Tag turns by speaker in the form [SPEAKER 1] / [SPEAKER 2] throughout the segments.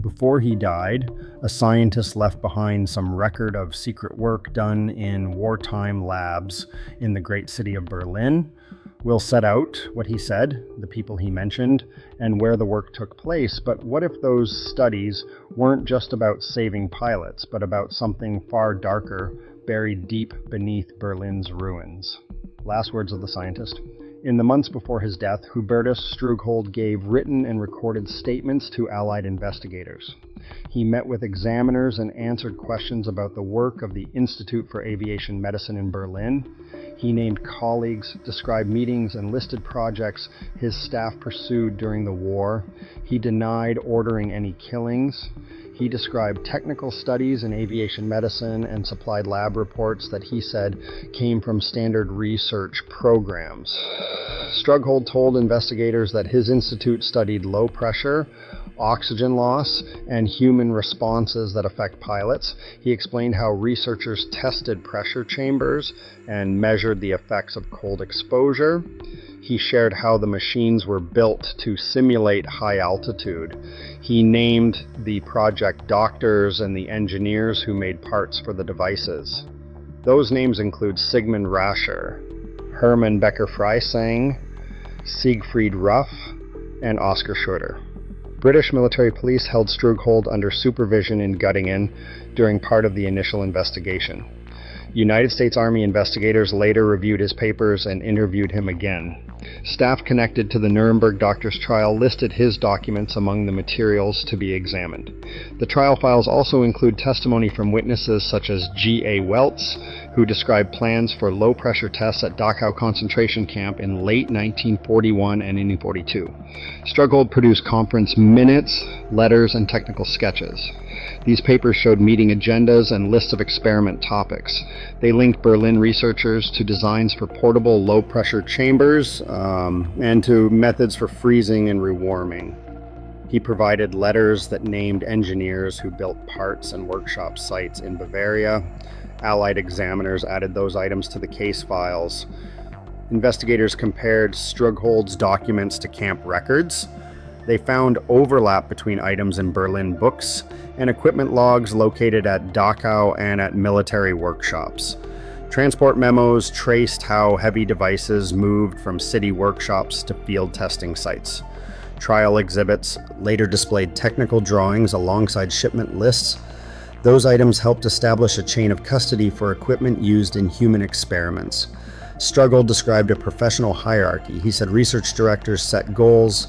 [SPEAKER 1] Before he died, a scientist left behind some record of secret work done in wartime labs in the great city of Berlin. We'll set out what he said, the people he mentioned, and where the work took place. But what if those studies weren't just about saving pilots, but about something far darker, buried deep beneath Berlin's ruins? Last words of the scientist. In the months before his death, Hubertus Strughold gave written and recorded statements to Allied investigators. He met with examiners and answered questions about the work of the Institute for Aviation Medicine in Berlin. He named colleagues, described meetings, and listed projects his staff pursued during the war. He denied ordering any killings. He described technical studies in aviation medicine and supplied lab reports that he said came from standard research programs. Strughold told investigators that his institute studied low pressure, oxygen loss, and human responses that affect pilots. He explained how researchers tested pressure chambers and measured the effects of cold exposure. He shared how the machines were built to simulate high altitude. He named the project doctors and the engineers who made parts for the devices. Those names include Sigmund Rascher, Hermann Becker-Freising, Siegfried Ruff, and Oskar Schroeder. British military police held Strughold under supervision in Göttingen during part of the initial investigation. United States Army investigators later reviewed his papers and interviewed him again. Staff connected to the Nuremberg doctor's trial listed his documents among the materials to be examined. The trial files also include testimony from witnesses such as G.A. Weltz, who described plans for low-pressure tests at Dachau concentration camp in late 1941 and 1942. Strughold produced conference minutes, letters, and technical sketches. These papers showed meeting agendas and lists of experiment topics. They linked Berlin researchers to designs for portable low-pressure chambers and to methods for freezing and rewarming. He provided letters that named engineers who built parts and workshop sites in Bavaria. Allied examiners added those items to the case files. Investigators compared Strughold's documents to camp records. They found overlap between items in Berlin books and equipment logs located at Dachau and at military workshops. Transport memos traced how heavy devices moved from city workshops to field testing sites. Trial exhibits later displayed technical drawings alongside shipment lists. Those items helped establish a chain of custody for equipment used in human experiments. Strughold described a professional hierarchy. He said research directors set goals,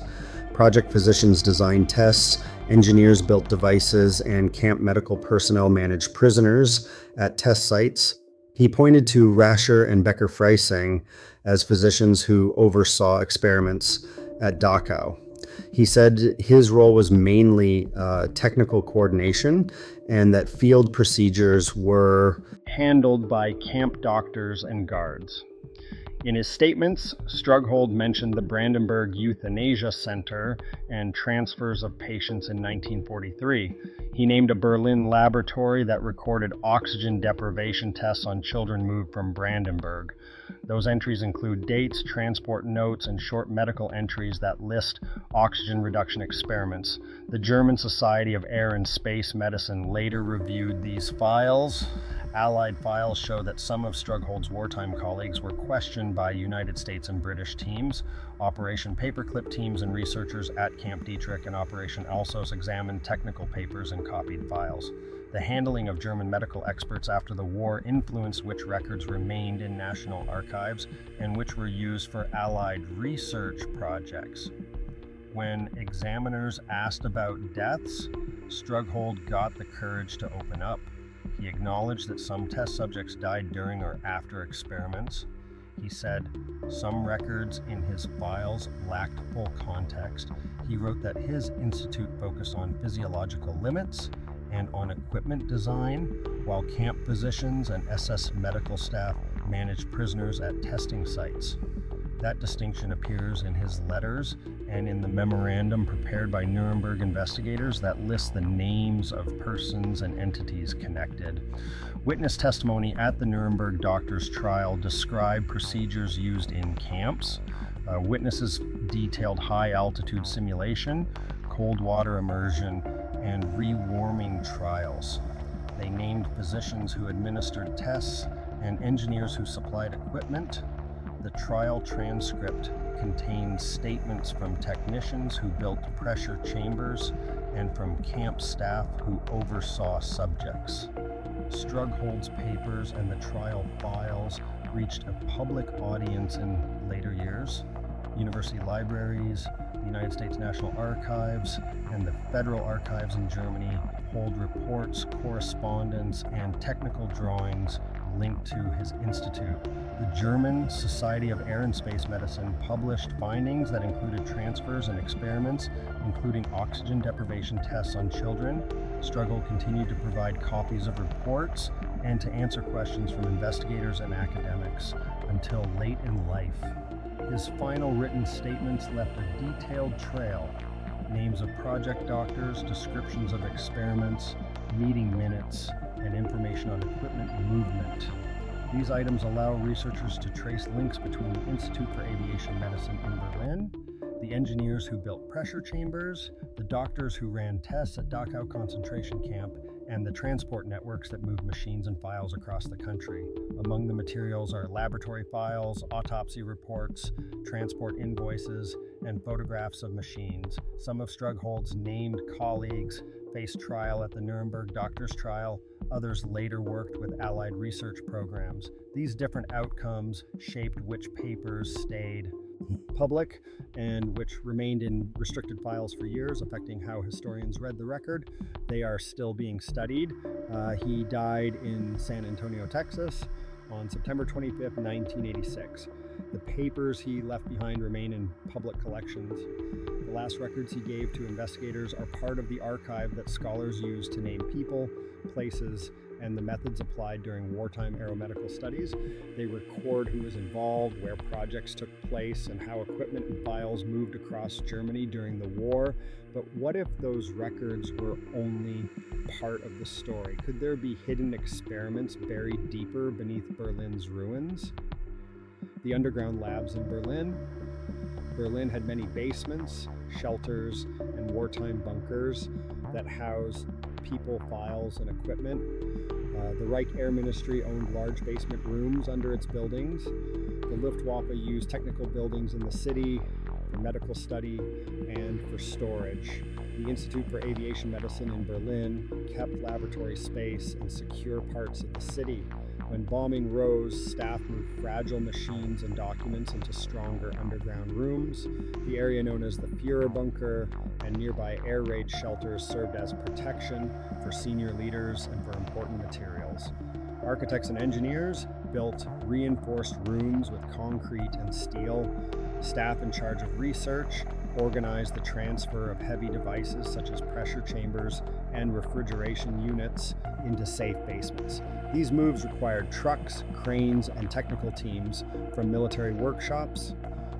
[SPEAKER 1] project physicians designed tests, engineers built devices, and camp medical personnel managed prisoners at test sites. He pointed to Rascher and Becker-Freising as physicians who oversaw experiments at Dachau. He said his role was mainly technical coordination and that field procedures were handled by camp doctors and guards. In his statements, Strughold mentioned the Brandenburg Euthanasia Center and transfers of patients in 1943. He named a Berlin laboratory that recorded oxygen deprivation tests on children moved from Brandenburg. Those entries include dates, transport notes, and short medical entries that list oxygen reduction experiments. The German Society of Air and Space Medicine later reviewed these files. Allied files show that some of Strughold's wartime colleagues were questioned by United States and British teams. Operation Paperclip teams and researchers at Camp Dietrich and Operation Alsos examined technical papers and copied files. The handling of German medical experts after the war influenced which records remained in national archives and which were used for Allied research projects. When examiners asked about deaths, Strughold got the courage to open up. He acknowledged that some test subjects died during or after experiments. He said some records in his files lacked full context. He wrote that his institute focused on physiological limits and on equipment design, while camp physicians and SS medical staff managed prisoners at testing sites. That distinction appears in his letters and in the memorandum prepared by Nuremberg investigators that lists the names of persons and entities connected. Witness testimony at the Nuremberg doctor's trial described procedures used in camps. Witnesses detailed high altitude simulation, cold water immersion, and rewarming trials. They named physicians who administered tests and engineers who supplied equipment. The trial transcript contains statements from technicians who built pressure chambers and from camp staff who oversaw subjects. Strughold's papers and the trial files reached a public audience in later years. University libraries, the United States National Archives, and the Federal Archives in Germany hold reports, correspondence, and technical drawings linked to his institute. The German Society of Air and Space Medicine published findings that included transfers and experiments, including oxygen deprivation tests on children. Strughold continued to provide copies of reports and to answer questions from investigators and academics until late in life. His final written statements left a detailed trail: names of project doctors, descriptions of experiments, meeting minutes, and information on equipment movement. These items allow researchers to trace links between the Institute for Aviation Medicine in Berlin, the engineers who built pressure chambers, the doctors who ran tests at Dachau concentration camp, and the transport networks that move machines and files across the country. Among the materials are laboratory files, autopsy reports, transport invoices, and photographs of machines. Some of Strughold's named colleagues faced trial at the Nuremberg doctors' trial. Others later worked with Allied research programs. These different outcomes shaped which papers stayed public and which remained in restricted files for years, affecting how historians read the record. They are still being studied. He died in San Antonio, Texas on September 25th, 1986. The papers he left behind remain in public collections. The last records he gave to investigators are part of the archive that scholars use to name people, places, and the methods applied during wartime aeromedical studies. They record who was involved, where projects took place, and how equipment and files moved across Germany during the war. But what if those records were only part of the story? Could there be hidden experiments buried deeper beneath Berlin's ruins? The underground labs in Berlin. Berlin had many basements, shelters, and wartime bunkers that housed people, files, and equipment. The Reich Air Ministry owned large basement rooms under its buildings. The Luftwaffe used technical buildings in the city for medical study and for storage. The Institute for Aviation Medicine in Berlin kept laboratory space and secure parts of the city. When bombing rose, staff moved fragile machines and documents into stronger underground rooms. The area known as the Führer Bunker and nearby air raid shelters served as protection for senior leaders and for important materials. Architects and engineers built reinforced rooms with concrete and steel. Staff in charge of research organized the transfer of heavy devices such as pressure chambers and refrigeration units into safe basements. These moves required trucks, cranes, and technical teams from military workshops.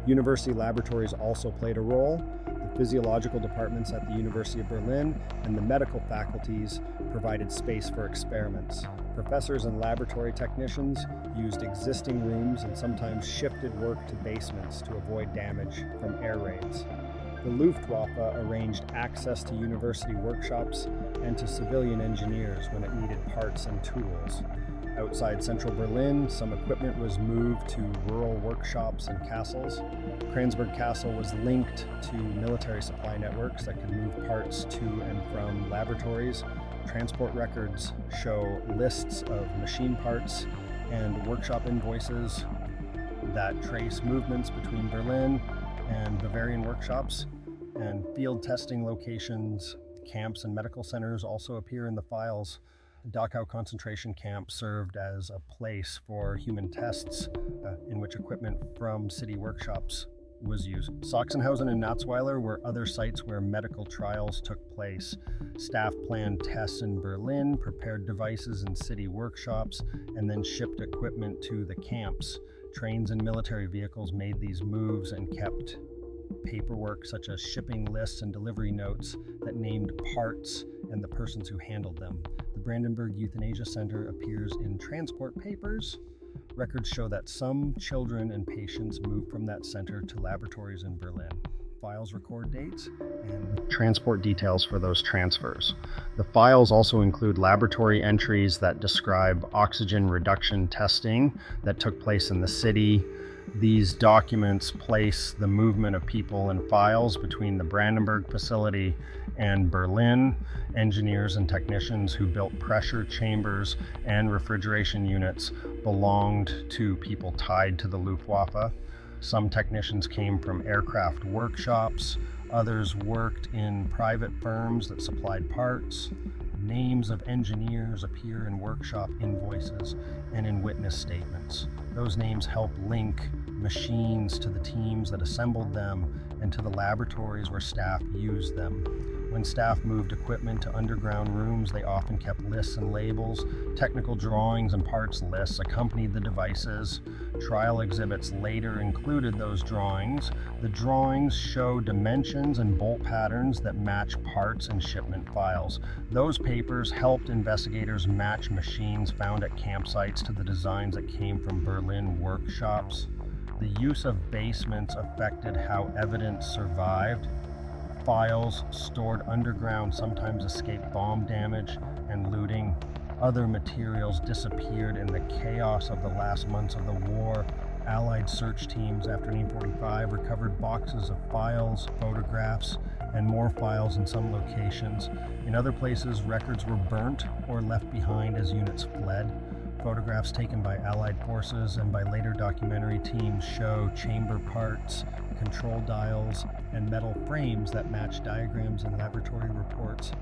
[SPEAKER 1] University laboratories also played a role. The physiological departments at the University of Berlin and the medical faculties provided space for experiments. Professors and laboratory technicians used existing rooms and sometimes shifted work to basements to avoid damage from air raids. The Luftwaffe arranged access to university workshops and to civilian engineers when it needed parts and tools. Outside central Berlin, some equipment was moved to rural workshops and castles. Kransberg Castle was linked to military supply networks that could move parts to and from laboratories. Transport records show lists of machine parts and workshop invoices that trace movements between Berlin and Bavarian workshops, and field testing locations, camps, and medical centers also appear in the files. Dachau concentration camp served as a place for human tests in which equipment from city workshops was used. Sachsenhausen and Natzweiler were other sites where medical trials took place. Staff planned tests in Berlin, prepared devices in city workshops, and then shipped equipment to the camps. Trains and military vehicles made these moves and kept paperwork such as shipping lists and delivery notes that named parts and the persons who handled them. The Brandenburg Euthanasia Center appears in transport papers. Records show that some children and patients moved from that center to laboratories in Berlin. files record dates and transport details for those transfers. The files also include laboratory entries that describe oxygen reduction testing that took place in the city. These documents place the movement of people and files between the Brandenburg facility and Berlin. Engineers and technicians who built pressure chambers and refrigeration units belonged to people tied to the Luftwaffe. Some technicians came from aircraft workshops. Others worked in private firms that supplied parts. Names of engineers appear in workshop invoices and in witness statements. Those names help link machines to the teams that assembled them and to the laboratories where staff used them. When staff moved equipment to underground rooms, they often kept lists and labels. Technical drawings and parts lists accompanied the devices. Trial exhibits later included those drawings. The drawings show dimensions and bolt patterns that match parts and shipment files. Those papers helped investigators match machines found at campsites to the designs that came from Berlin workshops. The use of basements affected how evidence survived. Files stored underground sometimes escaped bomb damage and looting. Other materials disappeared in the chaos of the last months of the war. Allied search teams after 1945 recovered boxes of files, photographs, and more files in some locations. In other places, records were burnt or left behind as units fled. Photographs taken by Allied forces and by later documentary teams show chamber parts, control dials, and metal frames that match diagrams in laboratory reports.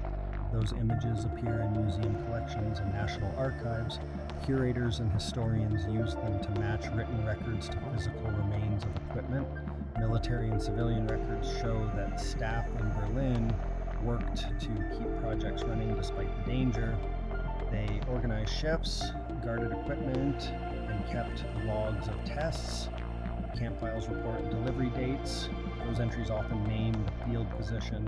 [SPEAKER 1] Those images appear in museum collections and national archives. Curators and historians use them to match written records to physical remains of equipment. Military and civilian records show that staff in Berlin worked to keep projects running despite the danger. They organized shifts, guarded equipment, and kept logs of tests. Camp files report delivery dates. Those entries often name the field physician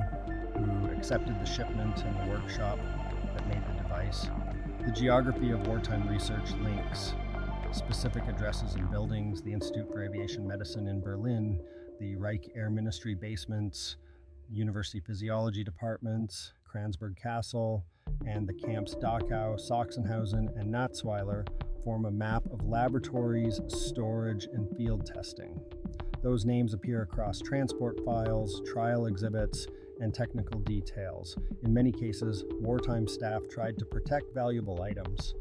[SPEAKER 1] who accepted the shipment and the workshop that made the device. The geography of wartime research links specific addresses and buildings, the Institute for Aviation Medicine in Berlin, the Reich Air Ministry basements, University Physiology departments, Kranzberg Castle, and the camps Dachau, Sachsenhausen, and Natzweiler form a map of laboratories, storage, and field testing. Those names appear across transport files, trial exhibits, and technical details. In many cases, wartime staff tried to protect valuable items.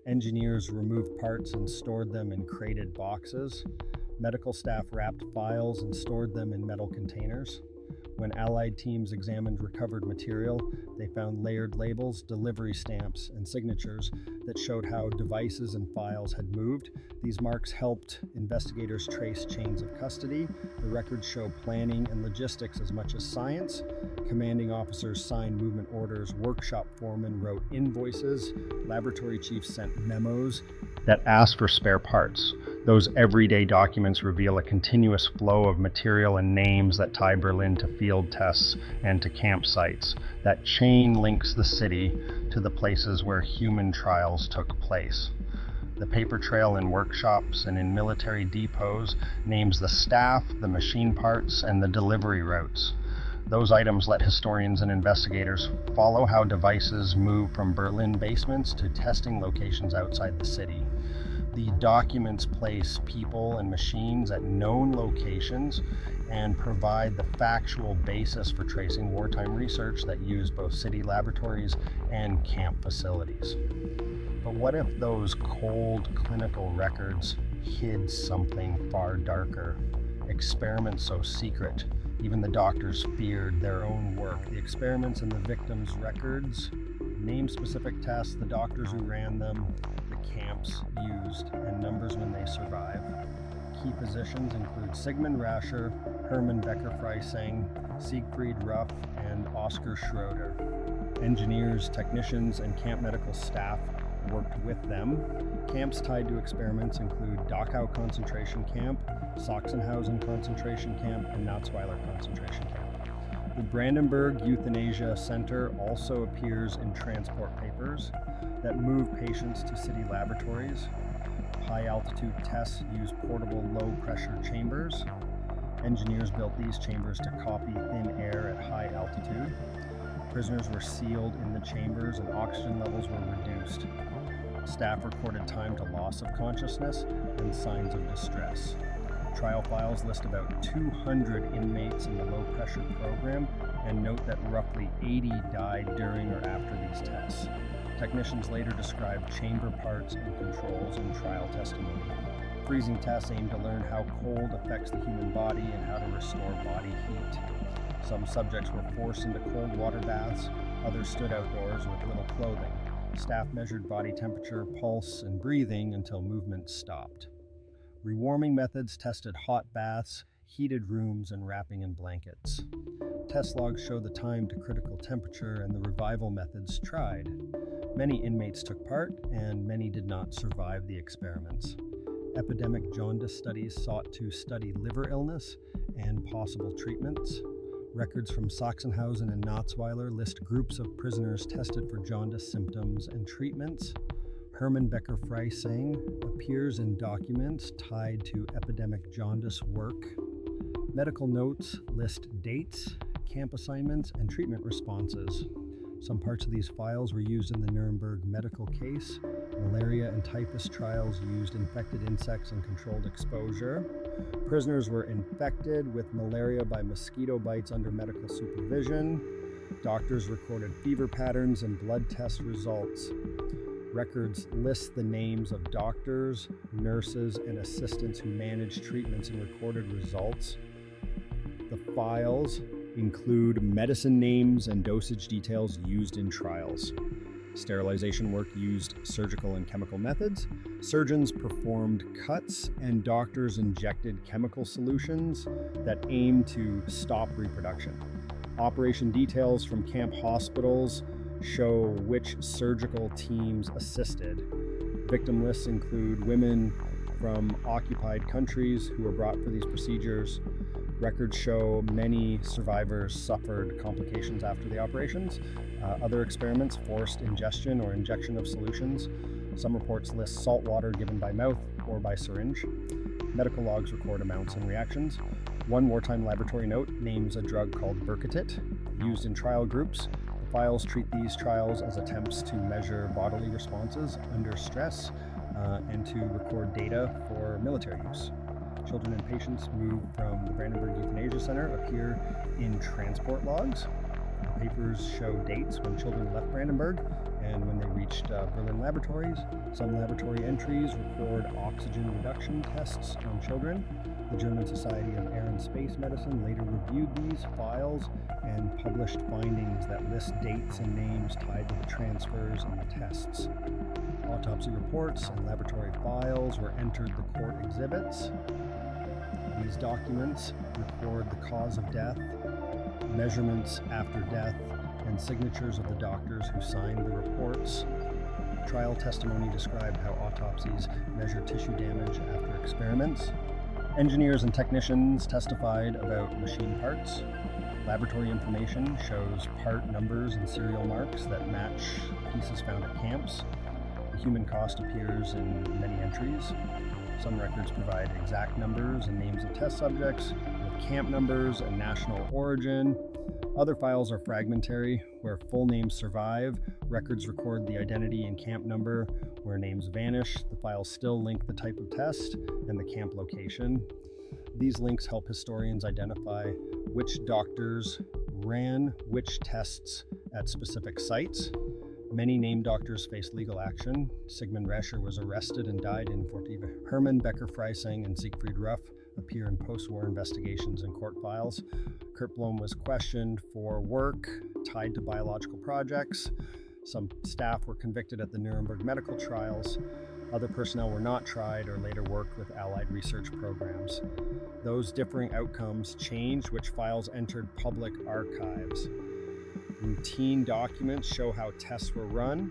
[SPEAKER 1] Engineers removed parts and stored them in crated boxes. Medical staff wrapped files and stored them in metal containers. When Allied teams examined recovered material, they found layered labels, delivery stamps, and signatures that showed how devices and files had moved. These marks helped investigators trace chains of custody. The records show planning and logistics as much as science. Commanding officers signed movement orders, workshop foremen wrote invoices, laboratory chiefs sent memos that asked for spare parts. Those everyday documents reveal a continuous flow of material and names that tie Berlin to field tests and to campsites. That chain links the city to the places where human trials took place. The paper trail in workshops and in military depots names the staff, the machine parts, and the delivery routes. Those items let historians and investigators follow how devices move from Berlin basements to testing locations outside the city. The documents place people and machines at known locations and provide the factual basis for tracing wartime research that used both city laboratories and camp facilities. But what if those cold clinical records hid something far darker? Experiments so secret, even the doctors feared their own work. The experiments in the victims' records name specific tests, the doctors who ran them, the camps used, and numbers when they survive. Key physicians include Sigmund Rascher, Hermann Becker-Freising, Siegfried Ruff, and Oskar Schroeder. Engineers, technicians, and camp medical staff worked with them. Camps tied to experiments include Dachau concentration camp, Sachsenhausen concentration camp, and Natzweiler concentration camp. The Brandenburg Euthanasia Center also appears in transport papers that move patients to city laboratories. High-altitude tests use portable low-pressure chambers. Engineers built these chambers to copy thin air at high altitude. Prisoners were sealed in the chambers and oxygen levels were reduced. Staff recorded time to loss of consciousness and signs of distress. Trial files list about 200 inmates in the low-pressure program and note that roughly 80 died during or after these tests. Technicians later described chamber parts and controls in trial testimony. Freezing tests aim to learn how cold affects the human body and how to restore body heat. Some subjects were forced into cold water baths, others stood outdoors with little clothing. Staff measured body temperature, pulse, and breathing until movement stopped. Rewarming methods tested hot baths, heated rooms, and wrapping in blankets. Test logs show the time to critical temperature and the revival methods tried. Many inmates took part, and many did not survive the experiments. Epidemic jaundice studies sought to study liver illness and possible treatments. Records from Sachsenhausen and Natzweiler list groups of prisoners tested for jaundice symptoms and treatments. Hermann Becker-Freising appears in documents tied to epidemic jaundice work. Medical notes list dates, camp assignments, and treatment responses. Some parts of these files were used in the Nuremberg medical case. Malaria and typhus trials used infected insects and controlled exposure. Prisoners were infected with malaria by mosquito bites under medical supervision. Doctors recorded fever patterns and blood test results. Records list the names of doctors, nurses, and assistants who managed treatments and recorded results. The files include medicine names and dosage details used in trials. Sterilization work used surgical and chemical methods. Surgeons performed cuts, and doctors injected chemical solutions that aimed to stop reproduction. Operation details from camp hospitals show which surgical teams assisted. Victim lists include women from occupied countries who were brought for these procedures. Records show many survivors suffered complications after the operations. Other experiments forced ingestion or injection of solutions. Some reports list salt water given by mouth or by syringe. Medical logs record amounts and reactions. One wartime laboratory note names a drug called Berketit, used in trial groups. The files treat these trials as attempts to measure bodily responses under stress and to record data for military use. Children and patients moved from the Brandenburg Euthanasia Center appear in transport logs. The papers show dates when children left Brandenburg and when they reached Berlin laboratories. Some laboratory entries record oxygen reduction tests on children. The German Society of Air and Space Medicine later reviewed these files and published findings that list dates and names tied to the transfers and the tests. Autopsy reports and laboratory files were entered the court exhibits. These documents record the cause of death, measurements after death, and signatures of the doctors who signed the reports. Trial testimony described how autopsies measured tissue damage after experiments. Engineers and technicians testified about machine parts. Laboratory information shows part numbers and serial marks that match pieces found at camps. The human cost appears in many entries. Some records provide exact numbers and names of test subjects, with camp numbers and national origin. Other files are fragmentary, where full names survive. Records record the identity and camp number. Where names vanish, the files still link the type of test and the camp location. These links help historians identify which doctors ran which tests at specific sites. Many named doctors faced legal action. Sigmund Rescher was arrested and died in Fort Eva. Hermann Becker-Freising and Siegfried Ruff appear in post-war investigations and court files. Kurt Blom was questioned for work tied to biological projects. Some staff were convicted at the Nuremberg medical trials. Other personnel were not tried or later worked with Allied research programs. Those differing outcomes changed which files entered public archives. Routine documents show how tests were run.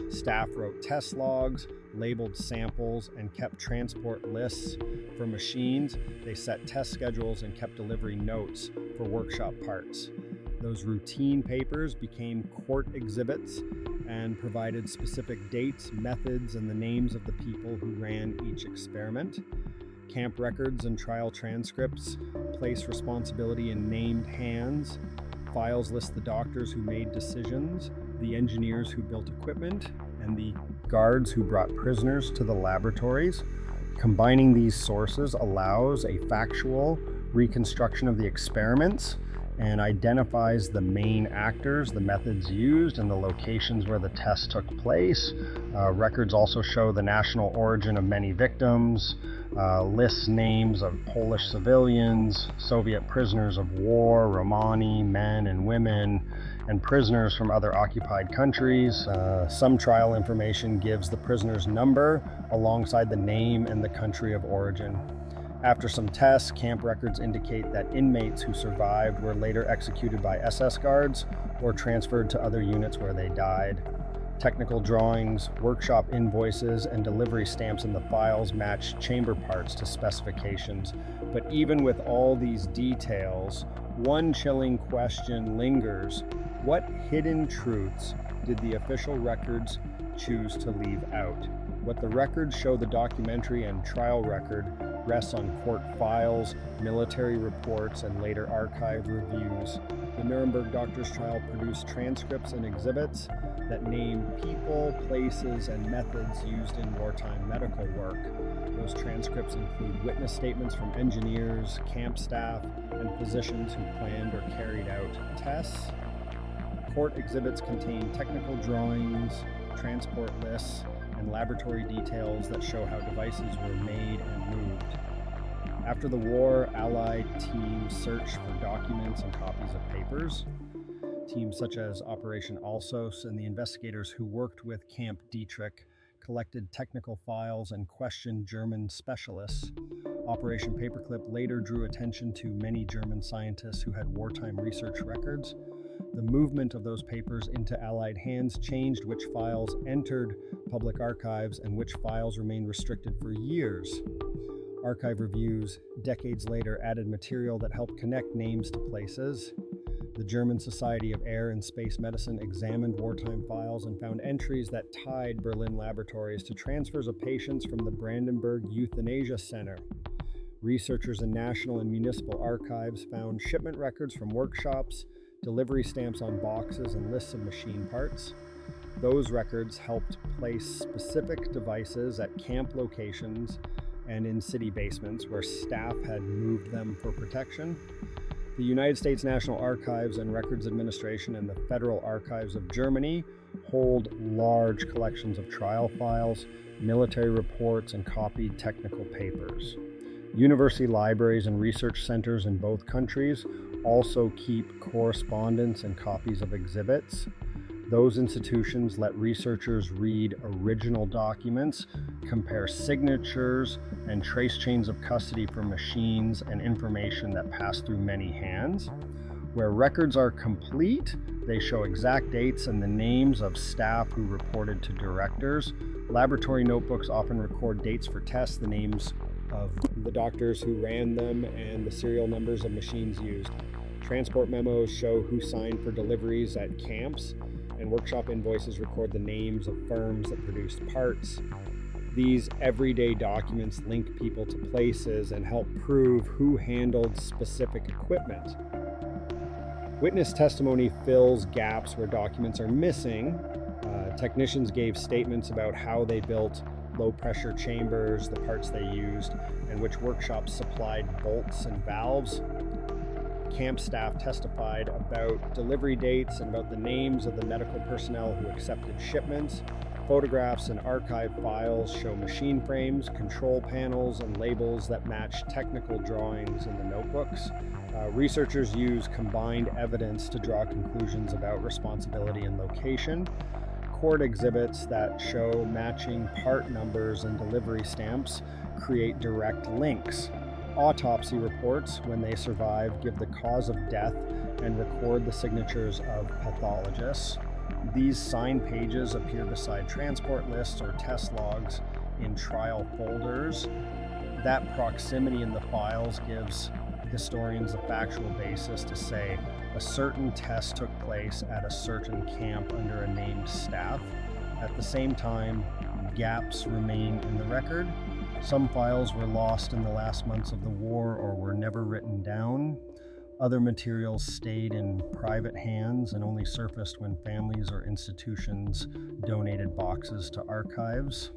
[SPEAKER 1] Staff wrote test logs, labeled samples, and kept transport lists for machines. They set test schedules and kept delivery notes for workshop parts. Those routine papers became court exhibits and provided specific dates, methods, and the names of the people who ran each experiment. Camp records and trial transcripts place responsibility in named hands. Files list the doctors who made decisions, the engineers who built equipment, and the guards who brought prisoners to the laboratories. Combining these sources allows a factual reconstruction of the experiments and identifies the main actors, the methods used, and the locations where the tests took place. Records also show the national origin of many victims, lists names of Polish civilians, Soviet prisoners of war, Romani, men and women, and prisoners from other occupied countries. Some trial information gives the prisoner's number alongside the name and the country of origin. After some tests, camp records indicate that inmates who survived were later executed by SS guards or transferred to other units where they died. Technical drawings, workshop invoices, and delivery stamps in the files match chamber parts to specifications. But even with all these details, one chilling question lingers. What hidden truths did the official records choose to leave out? What the records show, the documentary and trial record, rests on court files, military reports, and later archive reviews. The Nuremberg Doctors' Trial produced transcripts and exhibits that name people, places, and methods used in wartime medical work. Those transcripts include witness statements from engineers, camp staff, and physicians who planned or carried out tests. Court exhibits contain technical drawings, transport lists, and laboratory details that show how devices were made and moved. After the war, Allied teams searched for documents and copies of papers. Teams such as Operation Alsos and the investigators who worked with Camp Dietrich collected technical files and questioned German specialists. Operation Paperclip later drew attention to many German scientists who had wartime research records. The movement of those papers into Allied hands changed which files entered public archives and which files remained restricted for years. Archive reviews, decades later, added material that helped connect names to places. The German Society of Air and Space Medicine examined wartime files and found entries that tied Berlin laboratories to transfers of patients from the Brandenburg Euthanasia Center. Researchers in national and municipal archives found shipment records from workshops, delivery stamps on boxes, and lists of machine parts. Those records helped place specific devices at camp locations and in city basements where staff had moved them for protection. The United States National Archives and Records Administration and the Federal Archives of Germany hold large collections of trial files, military reports, and copied technical papers. University libraries and research centers in both countries also keep correspondence and copies of exhibits. Those institutions let researchers read original documents, compare signatures, and trace chains of custody for machines and information that pass through many hands. Where records are complete, they show exact dates and the names of staff who reported to directors. Laboratory notebooks often record dates for tests, the names of the doctors who ran them, and the serial numbers of machines used. Transport memos show who signed for deliveries at camps, and workshop invoices record the names of firms that produced parts. These everyday documents link people to places and help prove who handled specific equipment. Witness testimony fills gaps where documents are missing. Technicians gave statements about how they built low-pressure chambers, the parts they used, and which workshops supplied bolts and valves. Camp staff testified about delivery dates and about the names of the medical personnel who accepted shipments. Photographs and archive files show machine frames, control panels, and labels that match technical drawings in the notebooks. Researchers use combined evidence to draw conclusions about responsibility and location. Court exhibits that show matching part numbers and delivery stamps create direct links. Autopsy reports, when they survive, give the cause of death and record the signatures of pathologists. These signed pages appear beside transport lists or test logs in trial folders. That proximity in the files gives historians the factual basis to say a certain test took place at a certain camp under a named staff. At the same time, gaps remain in the record. Some files were lost in the last months of the war or were never written down. Other materials stayed in private hands and only surfaced when families or institutions donated boxes to archives.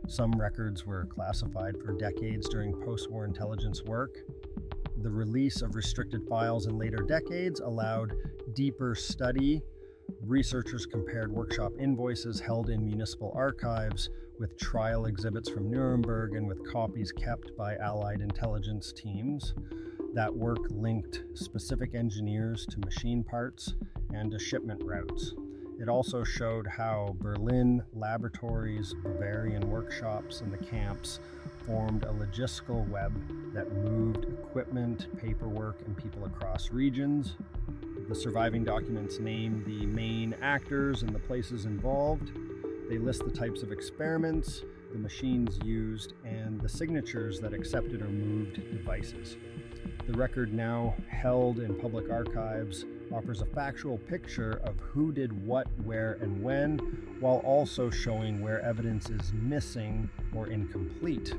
[SPEAKER 1] Some records were classified for decades during post-war intelligence work. The release of restricted files in later decades allowed deeper study. Researchers compared workshop invoices held in municipal archives with trial exhibits from Nuremberg and with copies kept by Allied intelligence teams. That work linked specific engineers to machine parts and to shipment routes. It also showed how Berlin laboratories, Bavarian workshops, and the camps formed a logistical web that moved equipment, paperwork, and people across regions. The surviving documents name the main actors and the places involved. They list the types of experiments, the machines used, and the signatures that accepted or moved devices. The record, now held in public archives, offers a factual picture of who did what, where, and when, while also showing where evidence is missing or incomplete.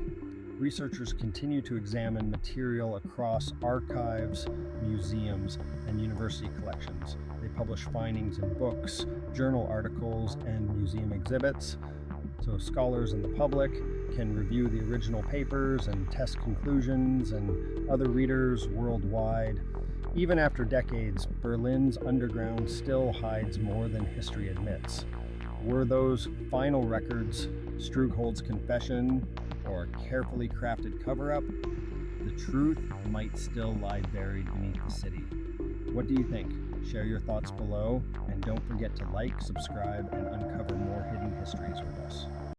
[SPEAKER 1] Researchers continue to examine material across archives, museums, and university collections. They publish findings in books, journal articles, and museum exhibits, so scholars and the public can review the original papers and test conclusions, and other readers worldwide. Even after decades, Berlin's underground still hides more than history admits. Were those final records Strughold's confession or a carefully crafted cover-up? The truth might still lie buried beneath the city. What do you think? Share your thoughts below, and don't forget to like, subscribe, and uncover more hidden histories with us.